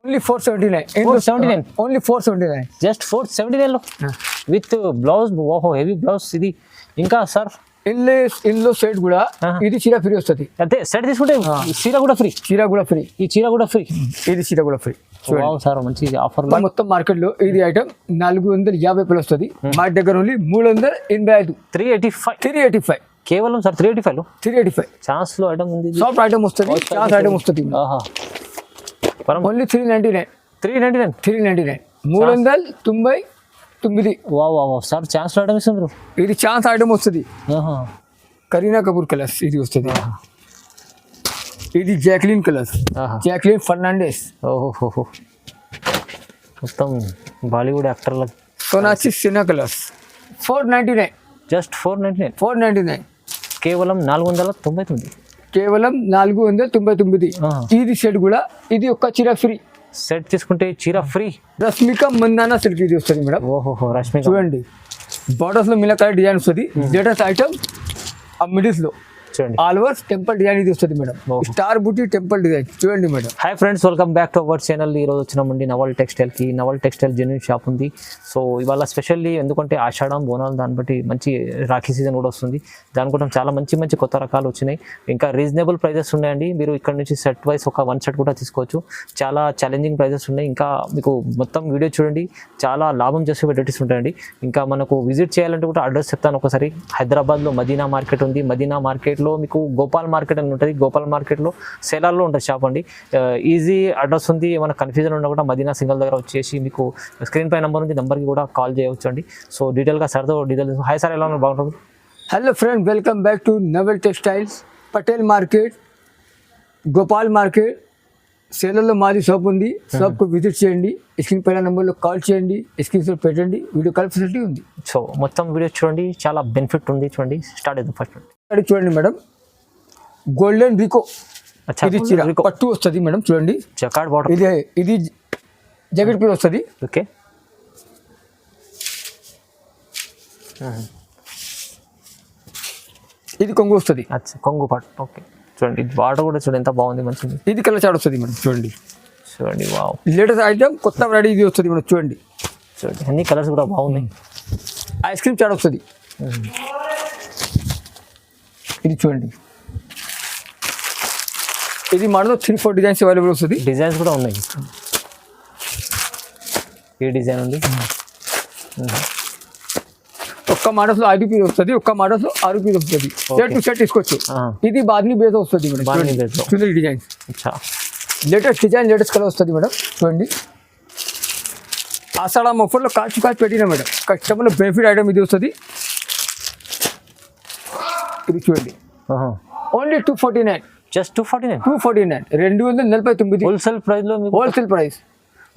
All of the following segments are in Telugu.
ఓన్లీ 479. 479. ఓన్లీ 479. జస్ట్ 479 లో విత్ బ్లౌజ్. ఓహో హెవీ బ్లౌజ్ ఇది. ఇంకా సార్ ఇందులో సెట్ కూడా ఇది చీర ఫ్రీ వస్తుంది. అదే సెట్ తీసుకుంటే చీర కూడా ఫ్రీ. చీర కూడా ఫ్రీ. ఈ చీర కూడా ఫ్రీ. ఇది చీర కూడా ఫ్రీ. సార్ మంచి ఆఫర్. మొత్తం మార్కెట్ లో ఇది ఐటమ్ 450 వస్తుంది. మా దగ్గర ఓన్లీ 385. 385 కేవలం సార్ 385 లో 385 ఛాన్స్ లో ఐటమ్ ఉంది. సాఫ్ట్ ఐటమ్ వస్తుంది. ఛాన్స్ ఐటమ్ వస్తుంది. ఓన్లీ 399. 399 399. వావ్ సార్ ఛాన్స్ లో ఐటమ్ ఇస్తుంది. ఇది ఛాన్స్ ఐటమ్ వస్తుంది. కరీనా కపూర్ కలర్స్ ఇది వస్తుంది. ఇది జాక్లిన్ కలర్స్. జాక్లిన్ ఫర్నాండెస్. ఓహో మొత్తం బాలీవుడ్ యాక్టర్ల. సోనాక్షి సిన్హా కలర్స్. 499. జస్ట్ 499 కేవలం 499. కేవలం 499. ఇది సెట్ కూడా ఇది ఒక్క చీర ఫ్రీ. సెట్ తీసుకుంటే చీర ఫ్రీ. రష్మిక మందానా సిల్క్ ఇది వస్తుంది మేడం. ఓహో రష్మిక చూడండి. బార్డర్స్ లో మిలకాయ డిజైన్ వస్తుంది. లేటెస్ట్ ఐటమ్ మిడిల్స్ లో చూడండి. ఆల్ ఓవర్ టెంపుల్ డిజైన్ ఇది వస్తుంది మేడం. స్టార్ బుటీ టెంపుల్ డిజైన్ చూడండి madam. Hi friends, welcome back to our channel. ఈ రోజు వచ్చినామండి నవల్ టెక్స్టైల్కి. నవల్ టెక్స్టైల్ జెన్యూన్ షాప్ ఉంది. సో ఇవాళ స్పెషల్లీ ఎందుకంటే ఆషాఢం బోనాలు దాన్ని బట్టి మంచి రాఖీ సీజన్ కూడా వస్తుంది. దానికోసం చాలా మంచి కొత్త రకాలు వచ్చినాయి. ఇంకా రీజనబుల్ ప్రైజెస్ ఉన్నాయండి. మీరు ఇక్కడ నుంచి సెట్ వైస్ ఒక 1 సెట్ కూడా తీసుకోవచ్చు. చాలా ఛాలెంజింగ్ ప్రైజెస్ ఉన్నాయి. ఇంకా మీకు మొత్తం వీడియో చూడండి, చాలా లాభం చేసే వెరైటీస్ ఉంటాయండి. ఇంకా మనకు విజిట్ చేయాలంటే కూడా అడ్రస్ చెప్తాను ఒకసారి. హైదరాబాద్లో మదీనా మార్కెట్ ఉంది. మదీనా మార్కెట్లో మీకు గోపాల్ మార్కెట్ అని ఉంటుంది. గోపాల్ మార్కెట్లో సేలార్లో ఉంటుంది షాప్ అండి. ఈజీ అడ్రస్ ఉంది. ఏమైనా కన్ఫ్యూజన్ ఉన్నా కూడా మదీనా సింగల్ దగ్గర వచ్చేసి మీకు స్క్రీన్ పై నెంబర్ ఉంది. నెంబర్కి కూడా కాల్ చేయవచ్చు అండి. సో డీటెయిల్గా సార్తో డీటెయిల్స్. హాయ్ సార్, ఎలా ఉన్నారు? బాగుంటుంది. Hello friend, welcome back to Naval textiles, Patel market, Gopal market. సేలర్లో మాది షాప్ ఉంది. షాప్కు విజిట్ చేయండి. స్క్రీన్ పైన నెంబర్లో కాల్ చేయండి. స్క్రీన్ షాట్ పెట్టండి. వీడియో కాల్ ఫెసిలిటీ ఉంది. సో మొత్తం వీడియో చూడండి, చాలా బెనిఫిట్ ఉంది. చూడండి, స్టార్ట్ అవుతుంది ఫస్ట్. చూడండి మేడం, గోల్డెన్ రికో ఇది చీర పట్టు వస్తుంది మేడం. చూడండి, జకార్డ్ బార్డర్. ఇది జాకెట్ పీస్ వస్తుంది. ఓకే, ఇది కొంగు వస్తుంది. కొంగు పాటు. ఓకే, చూడండి బార్డర్ కూడా చూడండి ఎంత బాగుంది, మంచిది. ఇది కలర్ చాట్ వస్తుంది మేడం. చూడండి వావ్, లేటెస్ట్ ఐటమ్, కొత్త వెరైటీ ఇది వస్తుంది మేడం. చూడండి అన్ని కలర్స్ కూడా బాగున్నాయి. ఐస్ క్రీమ్ చాట్ వస్తుంది. ఇది చూడండి, ఇది మోడల్ 3-4 డిజైన్స్ అవైలబుల్ వస్తుంది. డిజైన్స్ కూడా ఉన్నాయి. ఈ డిజైన్ ఉంది. ఒక్క మోడల్స్ లో 5 పీస్ వస్తుంది. ఒక్క మోడల్స్ లో 6 పీస్ వస్తుంది. సెట్ టు సెట్ తీసుకోవచ్చు. ఇది బాద్ని బేస్ వస్తుంది మేడం. చూడండి designs, latest design, latest colour వస్తుంది మేడం. చూడండి, ఆషాఢ ఆఫర్లో కాచు పెట్టినా మేడం. కస్టమర్ బెనిఫిట్ ఐటమ్ ఇది వస్తుంది. ఇది చూడండి, ఓన్లీ 249. జస్ట్ 249. 249 హోల్సేల్ ప్రైస్ లో. Wholesale price.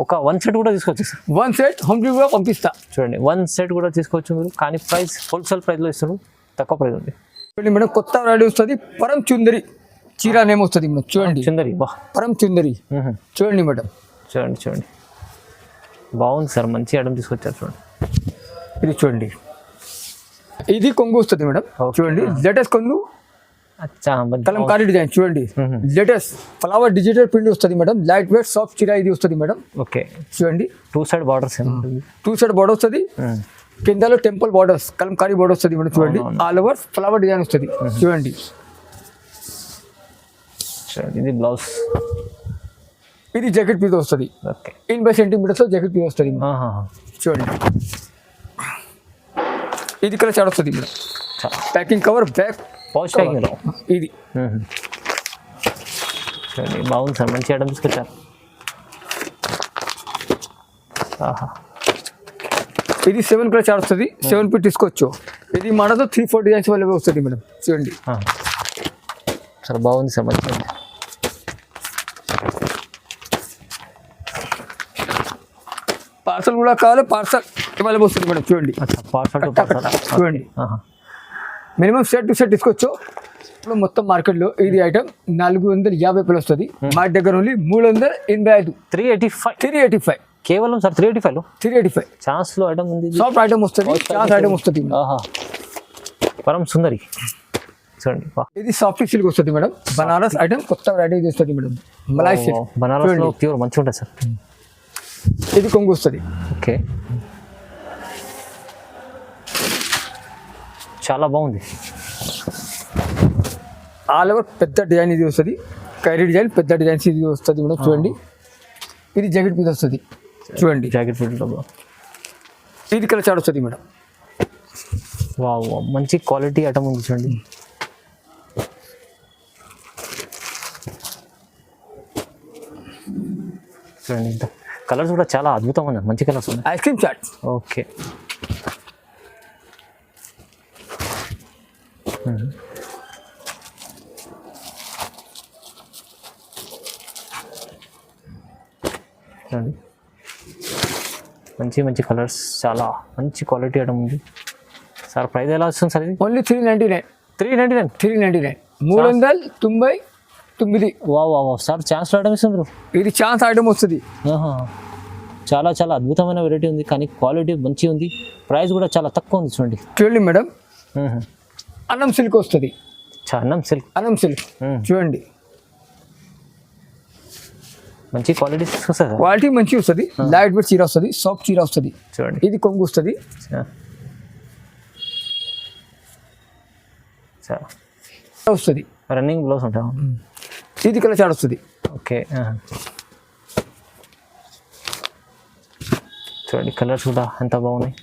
ఒక 1 సెట్ కూడా తీసుకోవచ్చు. 1 సెట్ హోమ్ డెలివరీ కూడా పంపిస్తా. చూడండి, 1 సెట్ కూడా తీసుకోవచ్చు మీరు. కానీ ప్రైస్ హోల్సేల్ ప్రైస్ లో ఇస్తారు, తక్కువ ప్రైస్ ఉంది. చూడండి మేడం, కొత్త వెరైటీ వస్తుంది. పరం చుందరి చీర నేమ్ వస్తుంది మేడం. చూడండి, చుందరి, పరం చుందరి. చూడండి మేడం, చూడండి బాగుంది సార్. మంచి ఐటమ్ తీసుకొచ్చారు. చూడండి, ఇది చూడండి, ఇది కొంగు వస్తుంది మేడం. చూడండి, లేటెస్ట్ కొంగు, కలంకారీ డిజైన్. చూడండి, లేటెస్ట్ ఫ్లవర్ డిజిటల్ ప్రింట్ వస్తుంది మేడం. లైట్ వెయిట్ సాఫ్ట్ చీర ఇది వస్తుంది మేడం. ఓకే, చూడండి, 2 సైడ్ బార్డర్స్. 2 సైడ్ బార్డర్ వస్తుంది. కిందలో టెంపుల్ బార్డర్స్, కలంకారీ బార్డర్ వస్తుంది మేడం. చూడండి, ఆల్ ఓవర్ ఫ్లవర్ డిజైన్ వస్తుంది. చూడండి, ఇది బ్లౌజ్. ఇది జాకెట్ పీస్ వస్తుంది. ఓకే, 80 సెంటీమీటర్స్ జాకెట్ పీస్ వస్తుంది. చూడండి, ఇది కలర్ చాట్ వస్తుంది madam. Packing cover back pouch packing. ఇది చూడండి, బాగుంది సార్. మంచి ఐటమ్ తీసుకొచ్చారు. ఇది 7 కలర్ చాట్ వస్తుంది. 7 పీస్ తీసుకోవచ్చు. ఇది మోడల్ 3-4 డిజైన్స్ అవైలబుల్ వస్తుంది మేడం. చూడండి సార్, బాగుంది సార్. మంచి పార్సల్ కూడా కావాలి. పార్సల్ అవైలబుల్ వస్తుంది మేడం. చూడండి, పార్సల్ చూడండి, మినిమం సెట్ టు సెట్ తీసుకోవచ్చు. ఇప్పుడు మొత్తం మార్కెట్లో ఇది ఐటమ్ 450 వస్తుంది. మా దగ్గర ఓన్లీ 385. 385 కేవలం సార్. 385 ఛాన్స్ లో ఐటమ్ ఉంది. సాఫ్ట్ ఐటమ్ వస్తుంది. ఛాన్స్ ఐటమ్ వస్తుంది. పరం సుందరి. చూడండి వా. ఇది సాఫ్ట్ సిల్క్ వస్తుంది మేడం. బనారస్ ఐటమ్ కొత్త వెరైటీ వస్తుంది మేడం. మలాయ్ సిల్క్. బనారస్లో ప్యూర్ మంచిగా ఉంటుంది సార్. ఇది కొంగు వస్తుంది. ఓకే చాలా బాగుంది. ఆల్ ఓవర్ పెద్ద డిజైన్ ఇది వస్తుంది. కైరీ డిజైన్ పెద్ద డిజైన్స్ ఇది వస్తుంది మేడం. చూడండి ఇది జాకెట్ పీస్ వస్తుంది. చూడండి జాకెట్ ఫిట్లో ఇది కలర్ చాట్ వస్తుంది మేడం. వావ్ మంచి క్వాలిటీ ఐటమ్ ఉంది చూడండి. చూడండి ఇంత కలర్స్ కూడా చాలా అద్భుతంగా ఉన్నాయి. మంచి కలర్స్ ఉన్నాయి. Ice cream chat. ఓకే చూడండి మంచి మంచి కలర్స్, చాలా మంచి క్వాలిటీ ఐటమ్ ఉంది సార్. ప్రైస్ ఎలా వస్తుంది సార్ ఇది? ఓన్లీ 399. 399. 399 399. వా వా వా సార్ ఛాన్స్ ఐటమ్ ఇస్తుంది మీరు. ఇది ఛాన్స్ ఐటమ్ వస్తుంది. ఆహా. చాలా చాలా అద్భుతమైన వెరైటీ ఉంది, కానీ క్వాలిటీ మంచిగా ఉంది. ప్రైస్ కూడా చాలా తక్కువ ఉంది చూడండి. చూడండి మేడం అన్నం సిల్క్ వస్తుంది. అన్నం సిల్క్. అన్నం సిల్క్ చూడండి మంచి క్వాలిటీ వస్తుంది. క్వాలిటీ మంచిగా వస్తుంది. లైట్ వెయిట్ చీర వస్తుంది. సాఫ్ట్ చీర వస్తుంది. చూడండి ఇది కొంగు వస్తుంది. వస్తుంది రన్నింగ్ బ్లౌజ్ ఉంటా. ఇది కలర్ చాట్ వస్తుంది. ఓకే చూడండి కలర్స్ కూడా ఎంత బాగున్నాయి.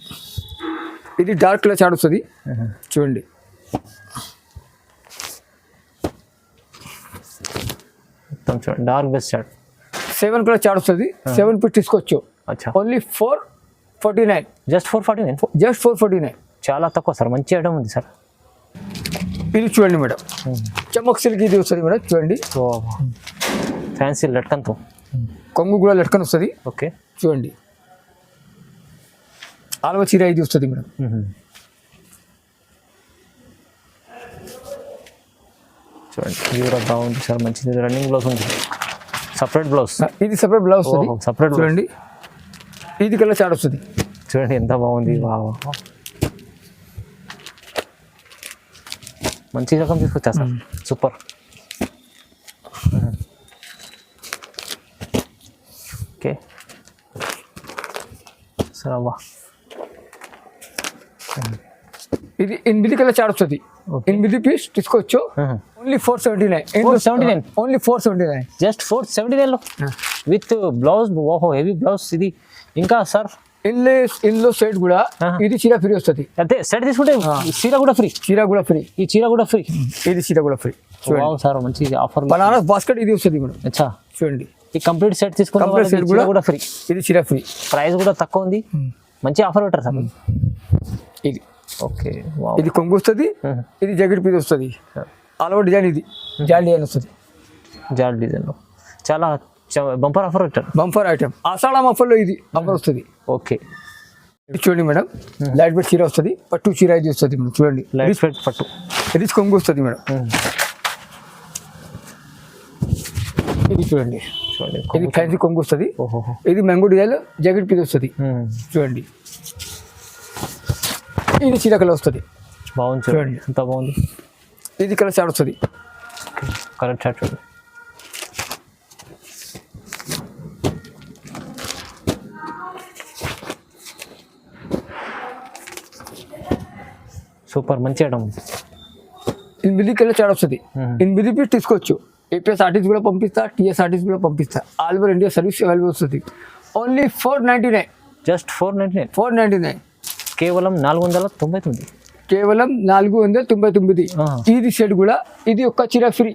ఇది డార్క్ కలర్ చాట్ వస్తుంది. చూడండి మొత్తం చూడండి dark best chart. 7 colour chart వస్తుంది. 7 పీస్ తీసుకోవచ్చు. అచ్చా ఓన్లీ 449. జస్ట్ 449. జస్ట్ 449. చాలా తక్కువ సార్. మంచి ఐటమ్ ఉంది సార్. ఇది చూడండి మేడం చమక్ సిల్క్ ఇది వస్తుంది మేడం. చూడండి ఫ్యాన్సీ లట్కన్తో కొంగు కూడా లట్కన్ వస్తుంది. ఓకే చూడండి ఆల్వ చీర ఇది వస్తుంది మేడం. చూడండి ఇది కూడా బాగుంది సార్. మంచిది. రన్నింగ్ బ్లౌజ్ ఉంది. Separate blouse. ఇది సపరేట్ బ్లౌజ్ వస్తుంది. సపరేట్ చూడండి ఇది కలర్ చాట్ వస్తుంది. చూడండి ఎంత బాగుంది. వావ్ మంచి రకం తీసుకొచ్చా సార్. సూపర్. ఓకే సార్ అవ్వా ఇది 8 కలర్ చాట్ వస్తుంది. 8 పీస్ తీసుకోవచ్చు. ఓన్లీ 479. 479. ఓన్లీ 479. జస్ట్ 479లో విత్ బ్లౌజ్. ఓహో హెవీ బ్లౌజ్ ఇది. ఇంకా సార్ ఇందులో సెట్ కూడా ఇది చీర ఫ్రీ వస్తుంది. అదే సెట్ తీసుకుంటే చీర కూడా ఫ్రీ. చీర కూడా ఫ్రీ. ఈ చీర కూడా ఫ్రీ. ఇది చీర కూడా ఫ్రీ. వావ్ సార్ మంచి ఆఫర్. బనారస్ బాస్కెట్ ఇది వస్తుంది మేడం. అచ్చా చూడండి ఈ కంప్లీట్ సెట్ తీసుకుంటే కంప్లీట్ సెట్ కూడా ఫ్రీ. ఇది చీర ఫ్రీ. ప్రైస్ కూడా తక్కువ ఉంది. మంచి ఆఫర్ పెట్టారు సార్. ఇది ఓకే ఇది కొంగు వస్తుంది. ఇది జాకెట్ పీస్ వస్తుంది. ఆల్ ఓవర్ డిజైన్ ఇది జాల్ డిజైన్ వస్తుంది. జాల్ డిజైన్లో చాలా బంపర్ ఆఫర్ పెట్టారు. బంపర్ ఐటమ్ ఆషాఢం ఆఫర్లో ఇది ఆఫర్ వస్తుంది. ఓకే ఇది చూడండి మేడం లైట్ వెయిట్ చీర వస్తుంది. పట్టు చీర ఇది వస్తుంది మేడం. చూడండి లైట్ వెయిట్ పట్టు. ఇది కొంగు వస్తుంది మేడం. ఇది చూడండి చూడండి ఇది ఫ్యాన్సీ కొంగు వస్తుంది. ఓహో ఇది మ్యాంగో డిజైన్ జాకెట్ పీస్ వస్తుంది. చూడండి ఇది చీర కలర్ వస్తుంది. బాగుంది చూడండి ఎంత బాగుంది. ఇది కలర్ చాట్ వస్తుంది. కలర్ చాట్ చూడండి. సూపర్ మంచి ఐటమ్. 8 కలర్ చాట్ వస్తుంది. 8 పీస్ తీసుకోవచ్చు. ఏపీఎస్ ఆర్టిస్ట్ కూడా పంపిస్తా. టీఎస్ ఆర్టిస్ట్ కూడా పంపిస్తా. All over India service available వస్తుంది. ఓన్లీ 499. జస్ట్ 499. 499 కేవలం 499. కేవలం 499. ఇది సెట్ కూడా ఇది ఒక్క చీర ఫ్రీ.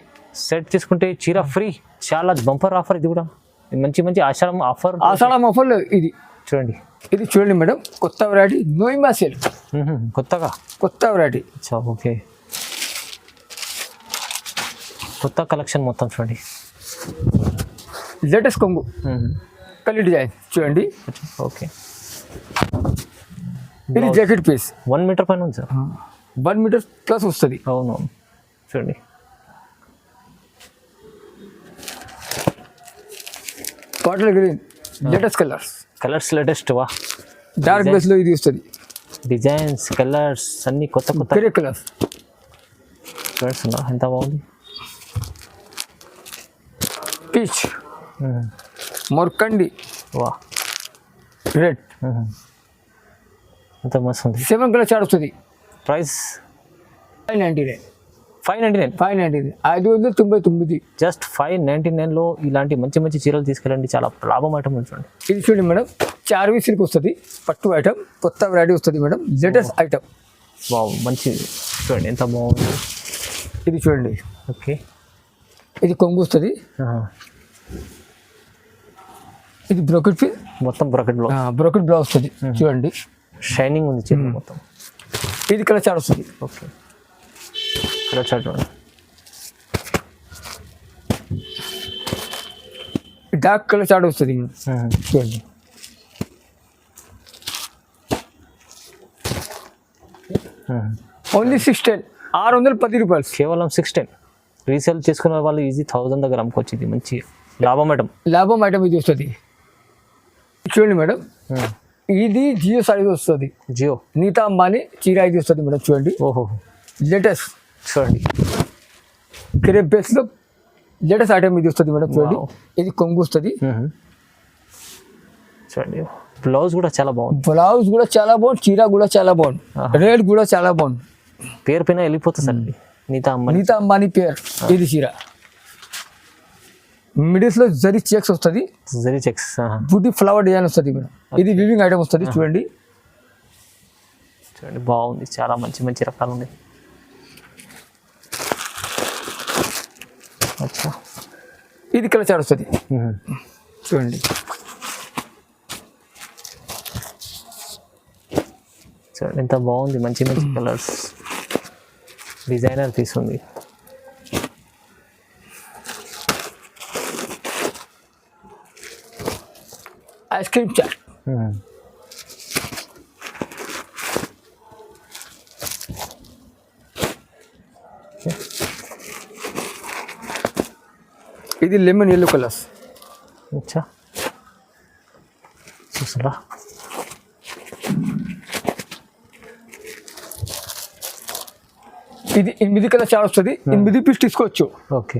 సెట్ తీసుకుంటే చీర ఫ్రీ. చాలా బంపర్ ఆఫర్ ఇది కూడా. మంచి మంచి ఆషాఢం ఆఫర్. ఆషాఢం ఆఫర్లో ఇది చూడండి. ఇది చూడండి మేడం కొత్త వెరైటీ నోయిమా సేల్. కొత్త వెరైటీ. ఓకే కొత్త కలెక్షన్ మొత్తం చూడండి. లేటెస్ట్ కొంగు కలి డిజైన్ చూడండి. ఓకే ఇది జాకెట్ పీస్ 1 మీటర్ పైన ఉంది సార్. 1 మీటర్ ప్లస్ వస్తుంది. అవును చూడండి. Bottle green latest colours latest వా. డార్క్ బేస్ లో ఇది వస్తుంది. డిజైన్స్ కలర్స్ అన్ని కొత్త కొత్త గ్రే కలర్స్. చూడండి ఎంత బాగుంది. పీచ్, మొర్కండి, వా రెడ్, ఎంత మస్తు ఉంది. 7 కలర్ చార్ట్ వస్తుంది. ప్రైస్ 599. 599. 599, 599. జస్ట్ 599లో ఇలాంటి మంచి మంచి చీరలు తీసుకెళ్ళండి, చాలా లాభం ఐటమ్ చూడండి. ఇది చూడండి మేడం, చార్వి సిల్క్ వస్తుంది, పట్టు ఐటమ్, కొత్త వెరైటీ వస్తుంది మేడం, లేటెస్ట్ ఐటమ్. వావ్ మంచిది చూడండి ఎంత బాగుంది. ఇది చూడండి, ఓకే. ఇది కొంగు వస్తుంది, ఇది బ్రోకెట్ ఫీల్, మొత్తం బ్రాకెట్ బ్లౌజ్, బ్రోకెట్ బ్లౌజ్ వస్తుంది చూడండి. షైనింగ్ ఉంది చీర మొత్తం. ఇది కలర్ చార్ట్ వస్తుంది. ఓకే కలర్ చార్ట్ చూడండి. డార్క్ కలర్ చార్ట్ వస్తుంది మేడం, చూడండి. ఓన్లీ 610, 610 రూపాయలు. కేవలం 610. రీసేల్ చేసుకునే వాళ్ళు ఈజీ 1000 దగ్గర అమ్ముకోవచ్చు. ఇది మంచి లాభం మేడం. లాభం ఐటమ్ ఇది వస్తుంది. చూడండి మేడం, ఇది జియో సారీ వస్తుంది. జియో నీతా అంబానీ చీర ఇది వస్తుంది మేడం, చూడండి. ఓహో లేటెస్ట్ చూడండి. క్రేప్ బేస్లో లేటెస్ట్ ఐటమ్ ఇది వస్తుంది మేడం, చూడండి. Wow. ఇది కొంగు వస్తుంది. చూడండి బ్లౌజ్ కూడా చాలా బాగుంది. బ్లౌజ్ కూడా చాలా బాగుంది, చీర కూడా చాలా బాగుంది, రేట్ కూడా చాలా బాగుంది. పేరు పైన వెళ్ళిపోతుంది సార్ ఇది. నీతా అంబానీ పేరు ఇది చీర. మిడిల్స్ లో జరీ చెక్స్ వస్తుంది, జరీ చెక్స్, బుట్టి ఫ్లవర్ డిజైన్ వస్తుంది మేడం. ఇది వివింగ్ ఐటమ్ వస్తుంది, చూడండి. చూడండి బాగుంది, చాలా మంచి మంచి రకాలు ఉన్నాయి. అచ్చా ఇది కలర్ చార్ట్ వస్తుంది, చూడండి. చూడండి ఎంత బాగుంది, మంచి మంచి కలర్స్, డిజైనర్ పీస్ ఉంది. ఐస్ క్రీమ్ చాట్, ఇది లెమన్ ఎల్లో కలర్స్. అచ్చా చూసారా ఇది 8 కలర్ చార్ట్ వస్తుంది, 8 పీస్ తీసుకోవచ్చు. Okay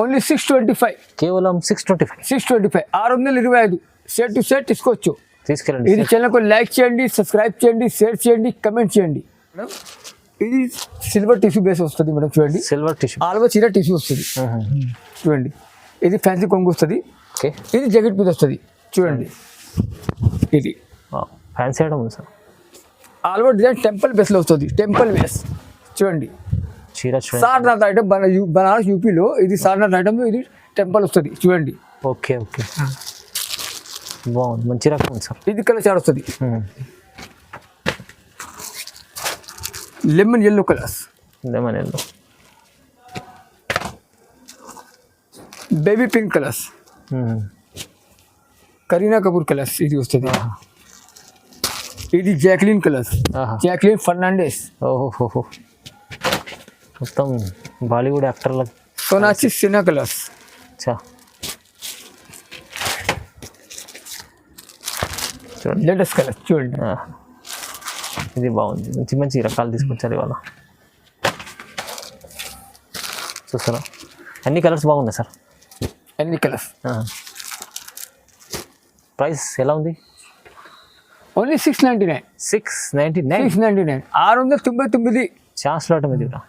only 625. కేవలం 625. 625, 625 సెట్ టు సెట్ తీసుకోవచ్చు. తీసుకెళ్ళండి. ఇది ఛానల్కు లైక్ చేయండి, సబ్స్క్రైబ్ చేయండి, షేర్ చేయండి, కమెంట్ చేయండి మేడం. ఇది సిల్వర్ టిష్యూ బేస్ వస్తుంది మేడం, చూడండి. సిల్వర్ టిష్యూ, ఆల్వో చీర టిష్యూ వస్తుంది, చూడండి. ఇది ఫ్యాన్సీ కొంగు వస్తుంది. ఓకే ఇది జాకెట్ పీస్ వస్తుంది, చూడండి. ఇది ఫ్యాన్సీ ఐటమ్ ఉంది సార్. ఆల్వో డిజైన్ టెంపుల్ బేస్లో వస్తుంది, టెంపుల్ బేస్ చూడండి. చీర చూడండి. సారనాథ్ ఐటమ్, బనారస్ యూపీలో ఇది సారనాథ్ ఐటమ్, ఇది టెంపుల్ వస్తుంది, చూడండి. ఓకే ఓకే బాగుంది, మంచి రకం ఉంది సార్. ఇది కలర్ చార్ట్ వస్తుంది, lemon yellow colours, lemon yellow, baby pink colours, Kareena Kapoor colours ఇది వస్తుంది. ఇది జాక్లిన్ కలర్స్, జాక్లిన్ ఫర్నాండెస్. ఓహో మొత్తం బాలీవుడ్ యాక్టర్ల. సోనాక్షి సిన్హా కలర్స్. అచ్చా చూడండి లేటెస్ట్ కలర్ చూడండి. ఇది బాగుంది, మంచి మంచి రకాలు తీసుకొచ్చారు ఇవాళ. చూస్తారా అన్ని కలర్స్ బాగున్నాయి సార్. అన్ని కలర్స్. ప్రైస్ ఎలా ఉంది? ఓన్లీ 699. 699. 699, 699. ఛాన్స్లో ఐటమ్ ఇది కూడా.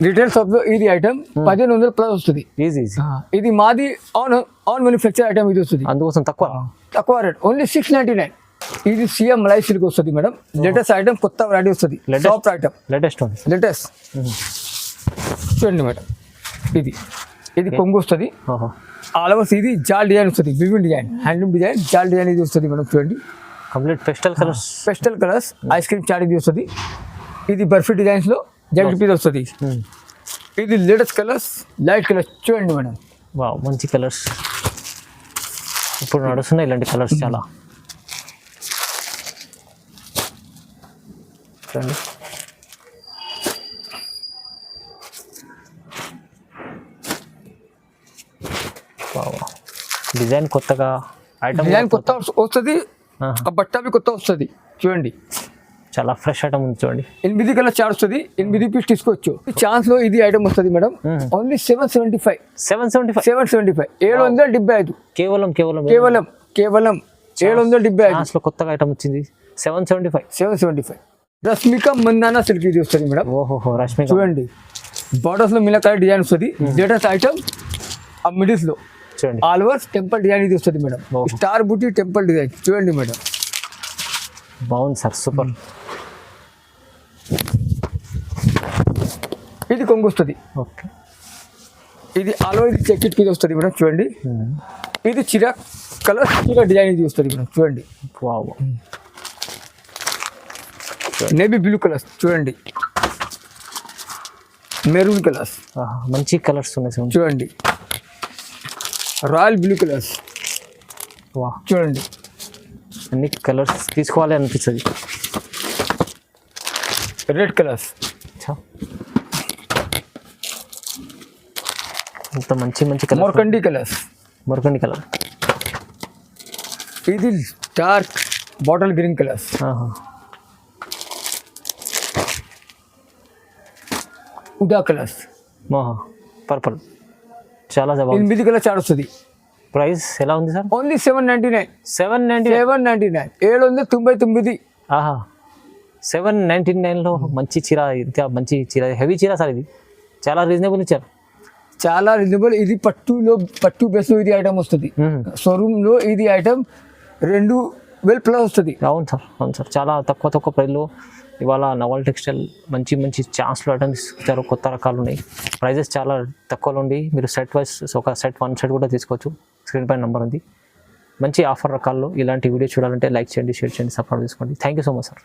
రిటైల్ షాప్ లో ఇది ఐటమ్ 1500 ప్లస్ వస్తుంది. ఈజీ. ఇది మాది ఆన్ మ్యానుఫ్యాక్చర్ ఐటమ్ ఇది వస్తుంది, అందుకోసం తక్కువ రేట్. ఓన్లీ 699. ఇది సిఎం మలై సిల్క్ వస్తుంది మేడం, లేటెస్ట్ ఐటమ్, కొత్త వెరైటీ వస్తుంది, సాఫ్ట్ ఐటమ్, లేటెస్ట్ ఉంది. లేటెస్ట్ చూడండి మేడం. ఇది కొంగు వస్తుంది, ఆల్ ఓవర్స్. ఇది జాల్ డిజైన్ వస్తుంది, వివింగ్ డిజైన్, హ్యాండ్లూమ్ డిజైన్, జాల్ డిజైన్ ఇది వస్తుంది మేడం, చూడండి. Complete pastel colours, ice cream చాట్ ఇది వస్తుంది. ఇది బర్ఫీ డిజైన్స్ లో జాకెట్ పీస్ వస్తుంది. ఇది లేటెస్ట్ కలర్స్, లైట్ కలర్స్ చూడండి మేడం. వావ్ మంచి కలర్స్, ఇప్పుడు నడుస్తున్నాయి ఇలాంటి కలర్స్ చాలా. చూడండి డిజైన్ కొత్తగా ఐటమ్, డిజైన్ కొత్త వస్తుంది, బట్ట కొత్త వస్తుంది, చూడండి. చాలా ఫ్రెష్ ఐటమ్ ఉంది చూడండి. 8 కలర్ చార్ట్ వస్తుంది, 8 పీస్ తీసుకోవచ్చు. ఛాన్స్ లో ఇది ఐటమ్ వస్తుంది మేడం, ఓన్లీ 775. 775 775 కేవలం కేవలం కేవలం కేవలం 775 ఛాన్స్ లో కొత్తగా ఐటమ్ వచ్చింది. 775. 775. రష్మిక మందానా సిల్క్ ఇది వస్తుంది మేడం. ఓహోహో, రష్మిక చూడండి బార్డర్స్ లో మీనాకారి డిజైన్ వస్తుంది. లేటెస్ట్ ఐటమ్ ఆ మిడిల్స్ లో చూడండి. ఆల్ ఓవర్ టెంపుల్ డిజైన్ ఇది వస్తుంది మేడం. ఓహో. స్టార్ బూటీ టెంపుల్ డిజైన్ చూడండి మేడం. బాగుంది సార్, సూపర్. ఇది కొంగు వస్తుంది. ఓకే. ఇది ఆల్ ఓవర్ ఇది చెక్కిట్ ఇది వస్తుంది మేడం. చూడండి ఇది చిరా కలర్ చిరా డిజైన్ ఇది వస్తుంది మేడం. చూడండి వావ్, నేవీ బ్లూ కలర్స్, చూడండి మెరూన్ కలర్స్, మంచి కలర్స్ ఉన్నాయి సార్. చూడండి రాయల్ బ్లూ కలర్స్, వా, చూడండి అన్ని కలర్స్ తీసుకోవాలి అనిపిస్తుంది. రెడ్ కలర్స్, ఇంత మంచి మంచి కలర్. మోర్కండి కలర్స్, మొరకండి కలర్. ఇది డార్క్ బాటిల్ గ్రీన్ కలర్స్, ఉడా కలర్స్, పర్పుల్. చాలా బాగుంది. 8 కలర్ చార్ట్ వస్తుంది. ప్రైస్ ఎలా ఉంది సార్? ఓన్లీ 799. 799. 799. ఆహా, 799లో మంచి చీర, ఇంకా మంచి చీర, హెవీ చీర సార్. ఇది చాలా రీజనబుల్ ఇచ్చారు. చాలా రీజనబుల్. ఇది పట్టు బేస్ లో ఇది ఐటమ్ వస్తుంది. షోరూమ్ లో ఇది ఐటమ్ 2000 ప్లస్ వస్తుంది. అవును సార్, అవును సార్. చాలా తక్కువ ప్రైస్లో ఇవాళ నవల్ టెక్స్టైల్ మంచి మంచి ఛాన్స్లో ఐటమ్స్ ఇచ్చారు. కొత్త రకాలు ఉన్నాయి. ప్రైజెస్ చాలా తక్కువలో ఉండి మీరు సెట్ వైజ్ ఒక సెట్ 1 సెట్ కూడా తీసుకోవచ్చు. స్క్రీన్ పైన నెంబర్ ఉంది. మంచి ఆఫర్ రకాల్లో ఇలాంటి వీడియో చూడాలంటే లైక్ చేయండి, షేర్ చేయండి, సబ్స్క్రైబ్ చేసుకోండి. Thank you so much sir.